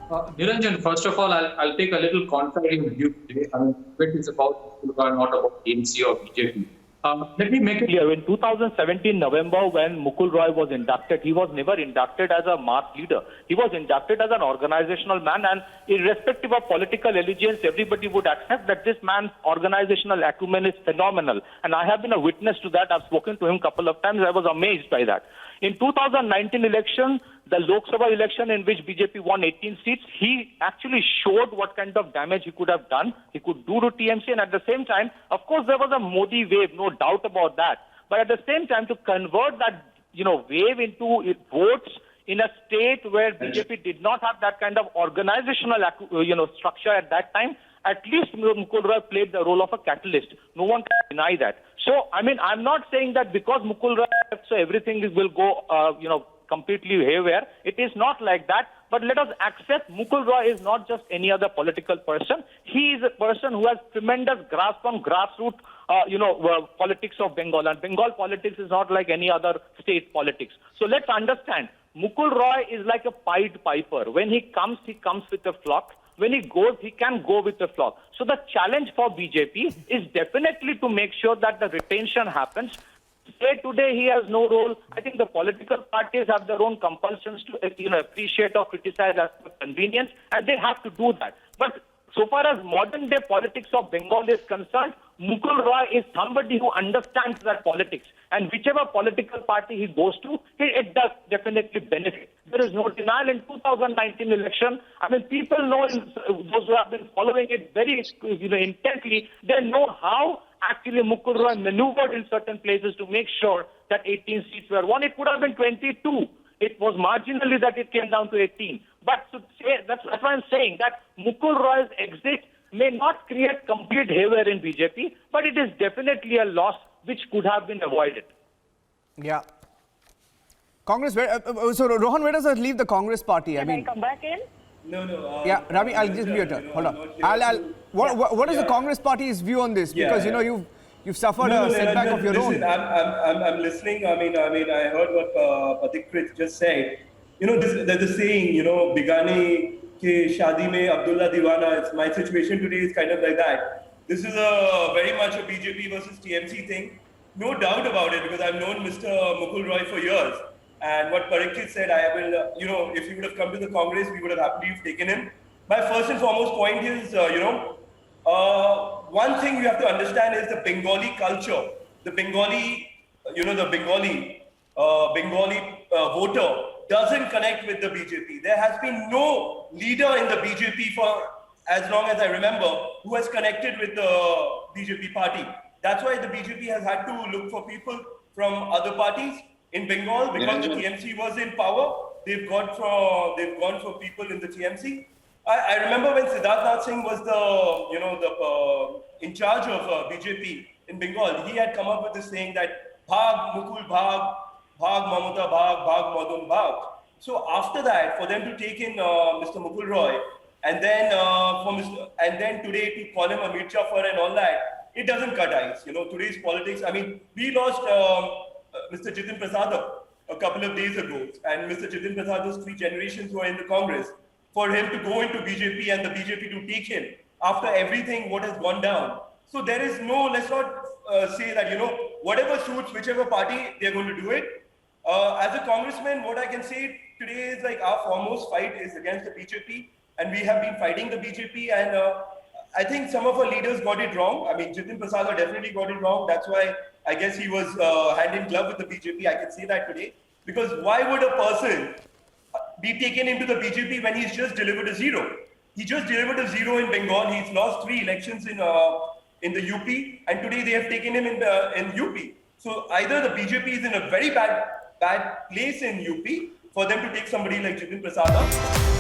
Niranjan, first of all, I'll take a little contrary view today. I mean, it is about not about ANC or BJP. Let me make it clear. In 2017 November, when Mukul Roy was inducted, he was never inducted as a mass leader. He was inducted as an organizational man, and irrespective of political allegiance, everybody would accept that this man's organizational acumen is phenomenal. And I have been a witness to that. I've spoken to him a couple of times. I was amazed by that. In 2019 election, the Lok Sabha election in which BJP won 18 seats, he actually showed what kind of damage he could have done. He could do to TMC, and at the same time, of course, there was a Modi wave, no doubt about that. But at the same time, to convert that, wave into votes in a state where BJP did not have that kind of organizational, structure at that time, at least Mukul Roy played the role of a catalyst. No one can deny that. So, I mean, I'm not saying that because Mukul Roy left, so everything will go, completely haywire. It is not like that. But let us accept Mukul Roy is not just any other political person. He is a person who has tremendous grasp on grassroots, politics of Bengal. And Bengal politics is not like any other state politics. So let's understand, Mukul Roy is like a Pied Piper. When he comes with a flock. When he goes, he can go with the flock. So the challenge for BJP is definitely to make sure that the retention happens. Say today he has no role. I think the political parties have their own compulsions to appreciate or criticize as per convenience, and they have to do that. But so far as modern day politics of Bengal is concerned, Mukul Roy is somebody who understands that politics. And whichever political party he goes to, it does definitely benefit. There is no denial. In 2019 election, I mean, people know, those who have been following it very intently, they know how actually Mukul Roy maneuvered in certain places to make sure that 18 seats were won. It could have been 22. It was marginally that it came down to 18. But to say, that's what I'm saying, that Mukul Roy's exit may not create complete haywire in BJP, but it is definitely a loss which could have been avoided. Yeah. Congress, so Rohan, where does that leave the Congress party? Can I come back in? No. Yeah, Ravi, I'll just be your turn. Hold on. What is the Congress party's view on this? Because you've suffered a setback of your own. I'm listening. I mean, I heard what Pathikrit just said. There's a saying, Bigani ke shadi mein Abdullah Diwana. It's my situation today is kind of like that. This is very much a BJP versus TMC thing. No doubt about it, because I've known Mr. Mukul Roy for years. And what Parikshit said, I will, if he would have come to the Congress, we would have happily taken him. My first and foremost point is, one thing you have to understand is the Bengali culture. The Bengali, Bengali voter doesn't connect with the BJP. There has been no leader in the BJP for as long as I remember who has connected with the BJP party. That's why the BJP has had to look for people from other parties in Bengal, because the TMC was in power. They've gone for people in the TMC. I remember when Siddharth Nath Singh was in charge of BJP in Bengal, he had come up with this saying that Bhag Mukul Bhag, Bhag Mamata Bhag, Bhag Madun Bhag. So after that, for them to take in Mr. Mukul Roy, and then today to call him a Mirchafar and all that, it doesn't cut ice. Today's politics. I mean, we lost Mr. Jitin Prasad a couple of days ago, and Mr. Jitin Prasad's 3 generations who are in the Congress. For him to go into BJP and the BJP to take him after everything what has gone down. So there is no, let's not say that, whatever suits whichever party, they're going to do it. As a congressman, what I can say today is like our foremost fight is against the BJP, and we have been fighting the BJP, and I think some of our leaders got it wrong. I mean, Jitin Prasad definitely got it wrong. That's why I guess he was hand in glove with the BJP. I can say that today. Because why would a person be taken into the BJP when he's just delivered a 0? He just delivered a 0 in Bengal. He's lost 3 elections in the UP, and today they have taken him in UP. So either the BJP is in a very bad place in UP for them to take somebody like Jitin Prasad.